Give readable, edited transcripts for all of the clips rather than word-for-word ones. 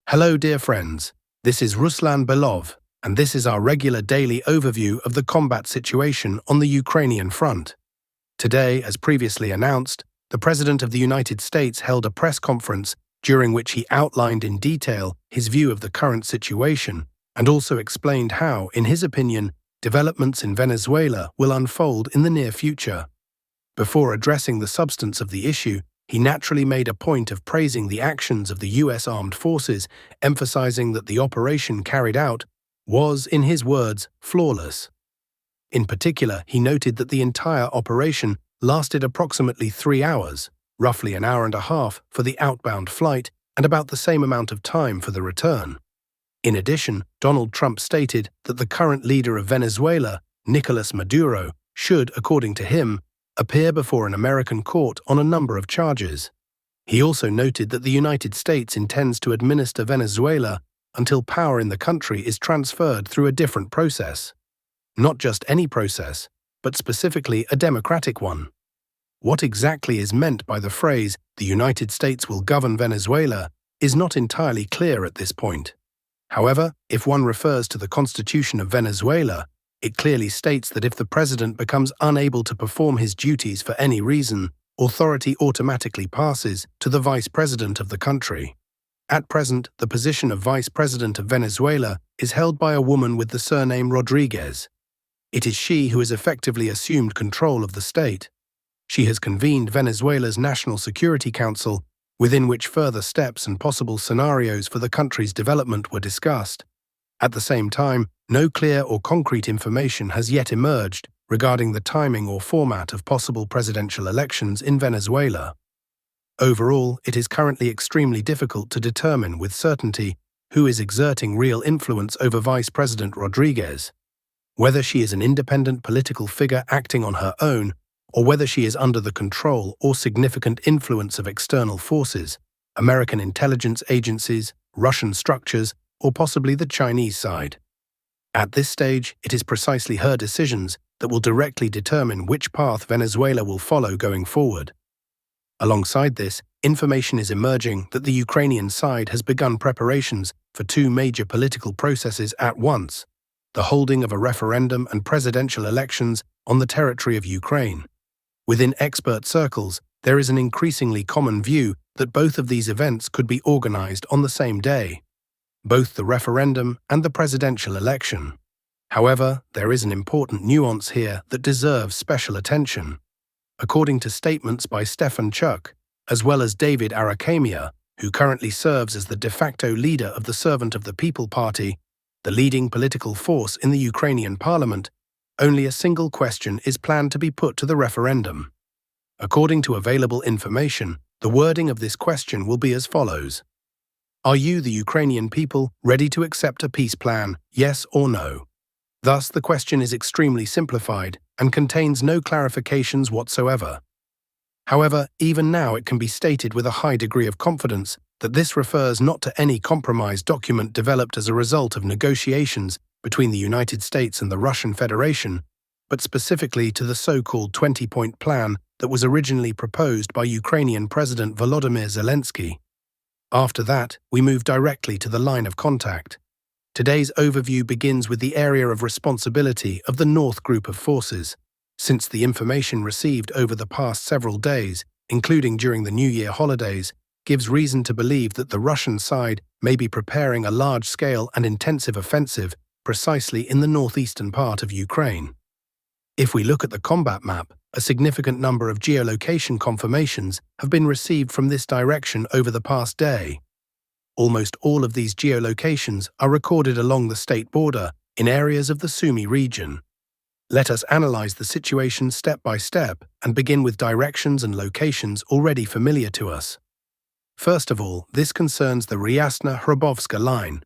Hello dear friends, this is Ruslan Belov, and this is our regular daily overview of the combat situation on the Ukrainian front. Today, as previously announced, the President of the United States held a press conference during which he outlined in detail his view of the current situation and also explained how, in his opinion, developments in Venezuela will unfold in the near future. Before addressing the substance of the issue, he naturally made a point of praising the actions of the U.S. armed forces, emphasizing that the operation carried out was, in his words, flawless. In particular, he noted that the entire operation lasted approximately 3 hours, roughly an hour and a half for the outbound flight and about the same amount of time for the return. In addition, Donald Trump stated that the current leader of Venezuela, Nicolas Maduro, should, according to him, appear before an American court on a number of charges. He also noted that the United States intends to administer Venezuela until power in the country is transferred through a different process. Not just any process, but specifically a democratic one. What exactly is meant by the phrase, "the United States will govern Venezuela," is not entirely clear at this point. However, if one refers to the Constitution of Venezuela, it clearly states that if the president becomes unable to perform his duties for any reason, authority automatically passes to the vice president of the country. At present, the position of vice president of Venezuela is held by a woman with the surname Rodriguez. It is she who has effectively assumed control of the state. She has convened Venezuela's National Security Council, within which further steps and possible scenarios for the country's development were discussed. At the same time, no clear or concrete information has yet emerged regarding the timing or format of possible presidential elections in Venezuela. Overall, it is currently extremely difficult to determine with certainty who is exerting real influence over Vice President Rodriguez, whether she is an independent political figure acting on her own, or whether she is under the control or significant influence of external forces, American intelligence agencies, Russian structures, or possibly the Chinese side. At this stage, it is precisely her decisions that will directly determine which path Venezuela will follow going forward. Alongside this, information is emerging that the Ukrainian side has begun preparations for two major political processes at once: the holding of a referendum and presidential elections on the territory of Ukraine. Within expert circles, there is an increasingly common view that both of these events could be organized on the same day, both the referendum and the presidential election. However, there is an important nuance here that deserves special attention. According to statements by Stefan Chuk, as well as David Arakhamia, who currently serves as the de facto leader of the Servant of the People Party, the leading political force in the Ukrainian parliament, only a single question is planned to be put to the referendum. According to available information, the wording of this question will be as follows: Are you, the Ukrainian people, ready to accept a peace plan, yes or no? Thus, the question is extremely simplified and contains no clarifications whatsoever. However, even now it can be stated with a high degree of confidence that this refers not to any compromise document developed as a result of negotiations between the United States and the Russian Federation, but specifically to the so-called 20-point plan that was originally proposed by Ukrainian President Volodymyr Zelensky. After that, we move directly to the line of contact. Today's overview begins with the area of responsibility of the North Group of Forces, since the information received over the past several days, including during the New Year holidays, gives reason to believe that the Russian side may be preparing a large-scale and intensive offensive precisely in the northeastern part of Ukraine. If we look at the combat map, a significant number of geolocation confirmations have been received from this direction over the past day. Almost all of these geolocations are recorded along the state border in areas of the Sumy region. Let us analyze the situation step by step and begin with directions and locations already familiar to us. First of all, this concerns the Ryasna-Hrabovska line.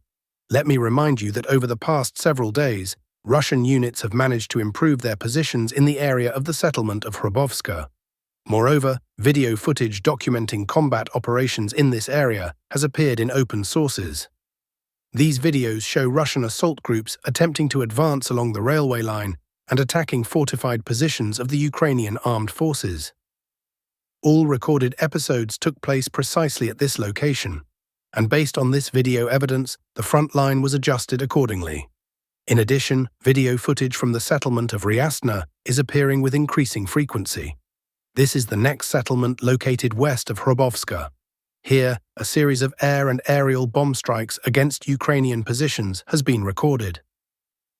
Let me remind you that over the past several days, Russian units have managed to improve their positions in the area of the settlement of Hrabovska. Moreover, video footage documenting combat operations in this area has appeared in open sources. These videos show Russian assault groups attempting to advance along the railway line and attacking fortified positions of the Ukrainian armed forces. All recorded episodes took place precisely at this location. and based on this video evidence, the front line was adjusted accordingly. In addition, video footage from the settlement of Ryasna is appearing with increasing frequency. This is the next settlement located west of Hrobovska. Here, a series of air and aerial bomb strikes against Ukrainian positions has been recorded.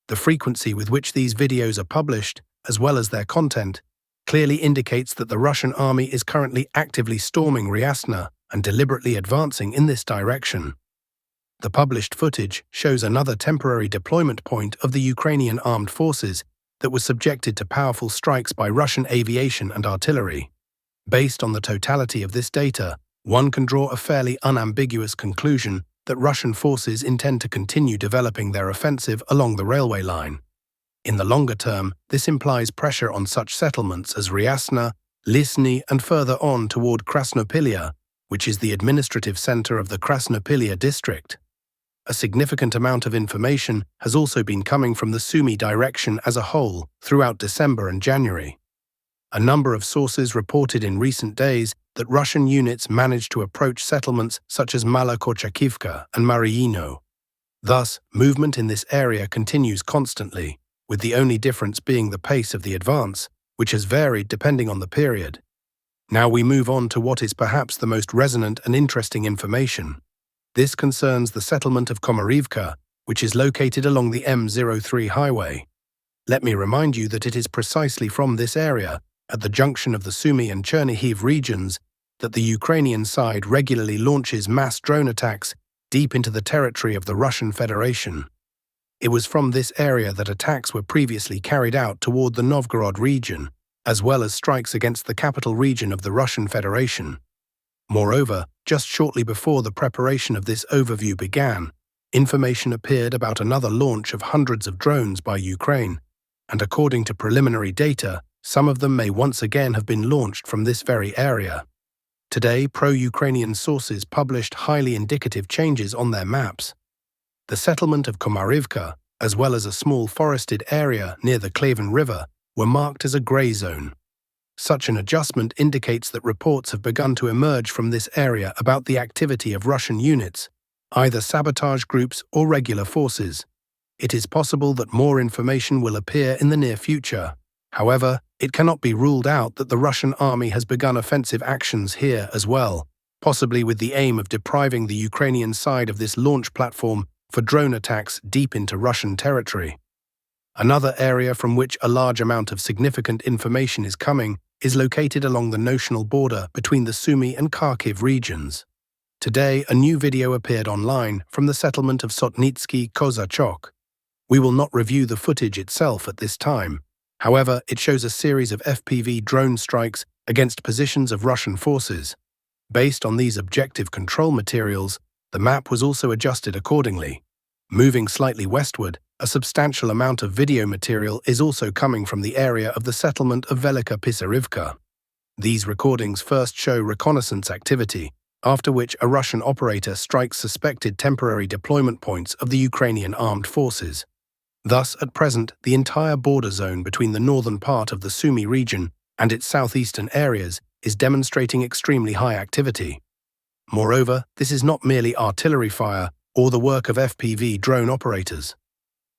The frequency with which these videos are published, as well as their content, clearly indicates that the Russian army is currently actively storming Ryasna and deliberately advancing in this direction. The published footage shows another temporary deployment point of the Ukrainian armed forces that was subjected to powerful strikes by Russian aviation and artillery. Based on the totality of this data, one can draw a fairly unambiguous conclusion that Russian forces intend to continue developing their offensive along the railway line. In the longer term, this implies pressure on such settlements as Ryasna, Lysny, and further on toward Krasnopilya, which is the administrative center of the Krasnopilya district. A significant amount of information has also been coming from the Sumy direction as a whole throughout December and January. A number of sources reported in recent days that Russian units managed to approach settlements such as Malokorchakivka and Mariino. Thus, movement in this area continues constantly, with the only difference being the pace of the advance, which has varied depending on the period. Now we move on to what is perhaps the most resonant and interesting information. This concerns the settlement of Karivka, which is located along the M03 highway. Let me remind you that it is precisely from this area, at the junction of the Sumy and Chernihiv regions, that the Ukrainian side regularly launches mass drone attacks deep into the territory of the Russian Federation. It was from this area that attacks were previously carried out toward the Novgorod region, as well as strikes against the capital region of the Russian Federation. Moreover, just shortly before the preparation of this overview began, information appeared about another launch of hundreds of drones by Ukraine, and according to preliminary data, some of them may once again have been launched from this very area. Today, pro-Ukrainian sources published highly indicative changes on their maps. The settlement of Karivka, as well as a small forested area near the Klavan River, were marked as a grey zone. Such an adjustment indicates that reports have begun to emerge from this area about the activity of Russian units, either sabotage groups or regular forces. It is possible that more information will appear in the near future. However, it cannot be ruled out that the Russian army has begun offensive actions here as well, possibly with the aim of depriving the Ukrainian side of this launch platform for drone attacks deep into Russian territory. Another area from which a large amount of significant information is coming is located along the notional border between the Sumy and Kharkiv regions. Today, a new video appeared online from the settlement of Sotnitsky Kozachok. We will not review the footage itself at this time. However, it shows a series of FPV drone strikes against positions of Russian forces. Based on these objective control materials, the map was also adjusted accordingly. Moving slightly westward, a substantial amount of video material is also coming from the area of the settlement of Velika Pisarivka. These recordings first show reconnaissance activity, after which a Russian operator strikes suspected temporary deployment points of the Ukrainian armed forces. Thus, at present, the entire border zone between the northern part of the Sumy region and its southeastern areas is demonstrating extremely high activity. Moreover, this is not merely artillery fire or the work of FPV drone operators.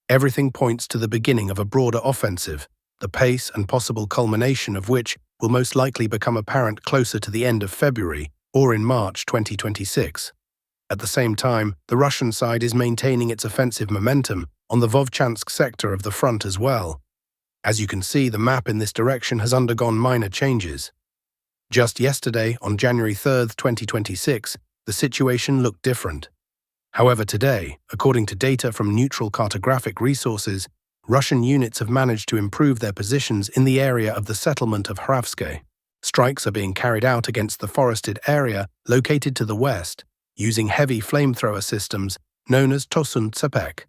Everything points to the beginning of a broader offensive, the pace and possible culmination of which will most likely become apparent closer to the end of February or in March 2026. At the same time, the Russian side is maintaining its offensive momentum on the Vchansk sector of the front as well. As you can see, the map in this direction has undergone minor changes. Just yesterday, on January 3, 2026, the situation looked different. However, today, according to data from neutral cartographic resources, Russian units have managed to improve their positions in the area of the settlement of Hravske. Strikes are being carried out against the forested area located to the west, using heavy flamethrower systems known as Tosun Tsepek.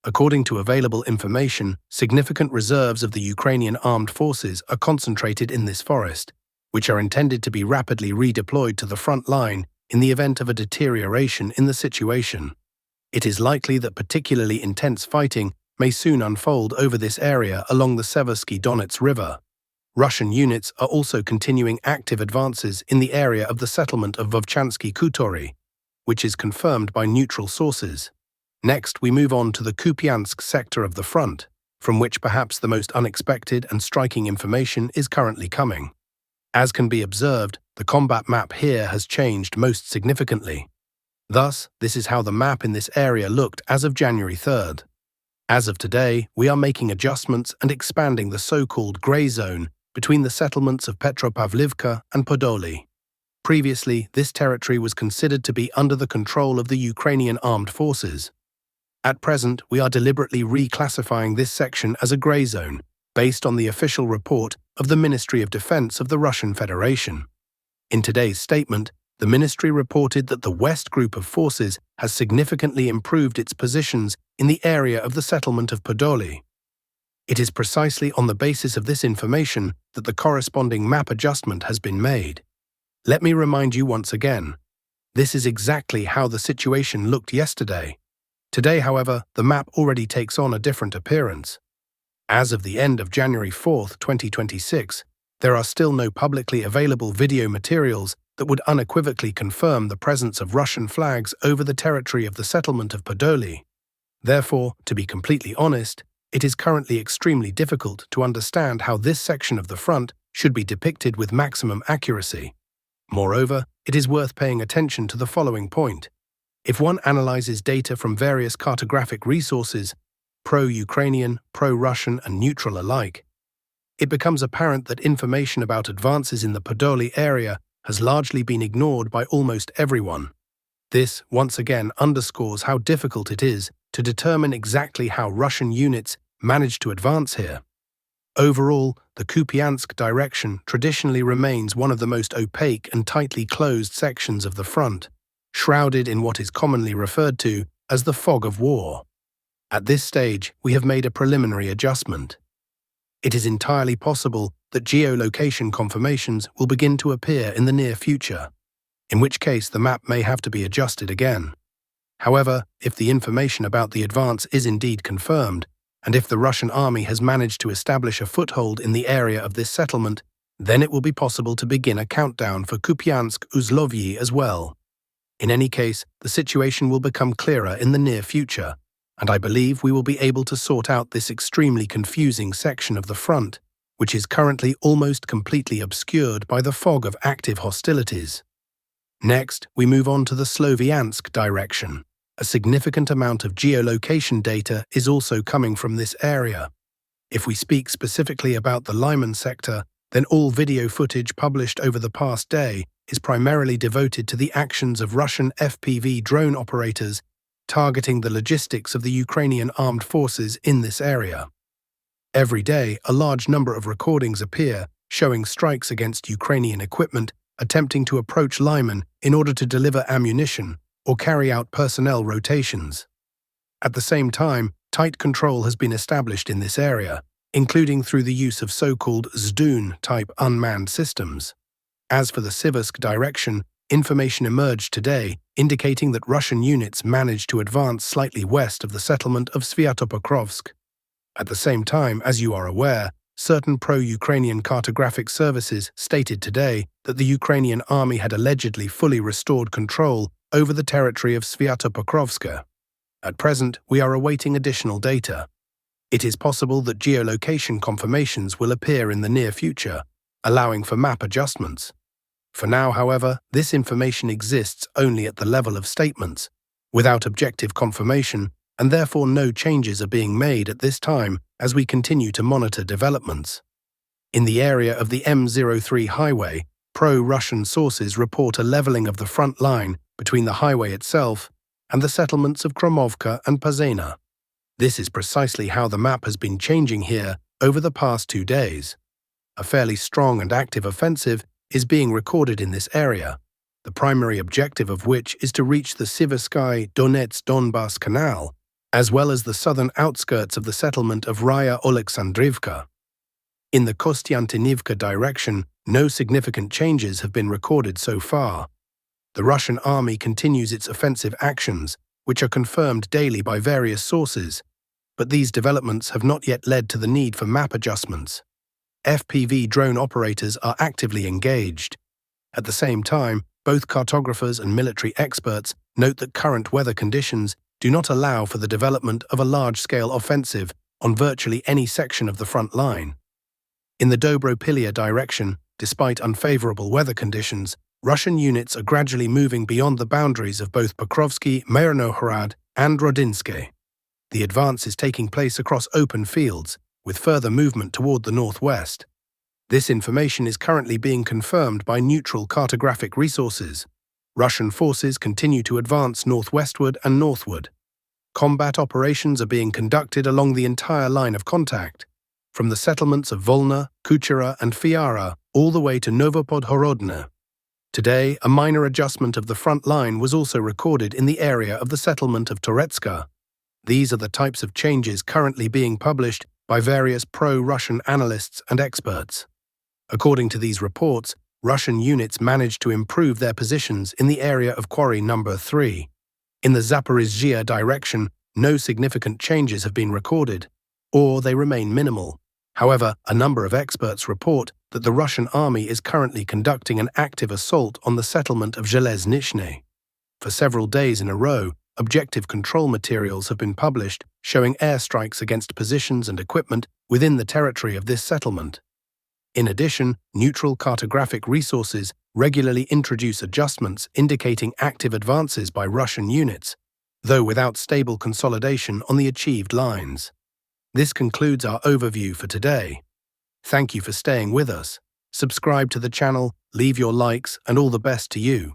According to available information, significant reserves of the Ukrainian armed forces are concentrated in this forest, which are intended to be rapidly redeployed to the front line in the event of a deterioration in the situation. It is likely that particularly intense fighting may soon unfold over this area along the Seversky Donets River. Russian units are also continuing active advances in the area of the settlement of Vovchansky Khutory, which is confirmed by neutral sources. Next, we move on to the Kupansk sector of the front, from which perhaps the most unexpected and striking information is currently coming. As can be observed, the combat map here has changed most significantly. Thus, this is how the map in this area looked as of January 3rd. As of today, we are making adjustments and expanding the so-called grey zone between the settlements of Petropavlivka and Podoli. Previously, this territory was considered to be under the control of the Ukrainian armed forces. At present, we are deliberately reclassifying this section as a grey zone, based on the official report of the Ministry of Defense of the Russian Federation. In today's statement, the ministry reported that the West Group of forces has significantly improved its positions in the area of the settlement of Podoli. It is precisely on the basis of this information that the corresponding map adjustment has been made. Let me remind you once again, this is exactly how the situation looked yesterday. Today, however, the map already takes on a different appearance. As of the end of January 4, 2026, there are still no publicly available video materials that would unequivocally confirm the presence of Russian flags over the territory of the settlement of Podoli. Therefore, to be completely honest, it is currently extremely difficult to understand how this section of the front should be depicted with maximum accuracy. Moreover, it is worth paying attention to the following point. If one analyzes data from various cartographic resources, pro-Ukrainian, pro-Russian, and neutral alike, it becomes apparent that information about advances in the Podoli area has largely been ignored by almost everyone. This, once again, underscores how difficult it is to determine exactly how Russian units managed to advance here. Overall, the Kupansk direction traditionally remains one of the most opaque and tightly closed sections of the front, shrouded in what is commonly referred to as the fog of war. At this stage, we have made a preliminary adjustment. It is entirely possible that geolocation confirmations will begin to appear in the near future, in which case the map may have to be adjusted again. However, if the information about the advance is indeed confirmed, and if the Russian army has managed to establish a foothold in the area of this settlement, then it will be possible to begin a countdown for Kupiansk-Uzlovyi as well. In any case, the situation will become clearer in the near future, and I believe we will be able to sort out this extremely confusing section of the front, which is currently almost completely obscured by the fog of active hostilities. Next, we move on to the Vchansk direction. A significant amount of geolocation data is also coming from this area. If we speak specifically about the Lyman sector, then all video footage published over the past day is primarily devoted to the actions of Russian FPV drone operators targeting the logistics of the Ukrainian armed forces in this area. Every day, a large number of recordings appear showing strikes against Ukrainian equipment attempting to approach Lyman in order to deliver ammunition or carry out personnel rotations. At the same time, tight control has been established in this area, including through the use of so-called Zdun-type unmanned systems. As for the Siversk direction, information emerged today indicating that Russian units managed to advance slightly west of the settlement of Sviatopokrovsk. At the same time, as you are aware, certain pro-Ukrainian cartographic services stated today that the Ukrainian army had allegedly fully restored control over the territory of Sviatopokrovsk. At present, we are awaiting additional data. It is possible that geolocation confirmations will appear in the near future, allowing for map adjustments. For now, however, this information exists only at the level of statements, without objective confirmation, and therefore no changes are being made at this time as we continue to monitor developments. In the area of the M03 highway, pro-Russian sources report a leveling of the front line between the highway itself and the settlements of Kromovka and Pazena. This is precisely how the map has been changing here over the past 2 days. A fairly strong and active offensive is being recorded in this area, the primary objective of which is to reach the Siversky-Donets-Donbas Canal, as well as the southern outskirts of the settlement of Raya Oleksandrivka. In the Kostiantynivka direction, no significant changes have been recorded so far. The Russian army continues its offensive actions, which are confirmed daily by various sources, but these developments have not yet led to the need for map adjustments. FPV drone operators are actively engaged. At the same time, Both cartographers and military experts note that current weather conditions do not allow for the development of a large-scale offensive on virtually any section of the front line. In the Dobropilya direction, despite unfavorable weather conditions, Russian units are gradually moving beyond the boundaries of both Pokrovsky, Myrnohorod, and Rodinske. The advance is taking place across open fields, with further movement toward the northwest. This information is currently being confirmed by neutral cartographic resources. Russian forces continue to advance northwestward and northward. Combat operations are being conducted along the entire line of contact, from the settlements of Volna, Kuchera, and Fiara all the way to Novopodhorodne. Today, a minor adjustment of the front line was also recorded in the area of the settlement of Toretska. These are the types of changes currently being published by various pro-Russian analysts and experts. According to these reports, Russian units managed to improve their positions in the area of Quarry Number 3. In the Zaporizhia direction, no significant changes have been recorded, or they remain minimal. However, a number of experts report that the Russian army is currently conducting an active assault on the settlement of Zheleznychne. For several days in a row, objective control materials have been published showing airstrikes against positions and equipment within the territory of this settlement. In addition, neutral cartographic resources regularly introduce adjustments indicating active advances by Russian units, though without stable consolidation on the achieved lines. This concludes our overview for today. Thank you for staying with us. Subscribe to the channel, leave your likes, and all the best to you.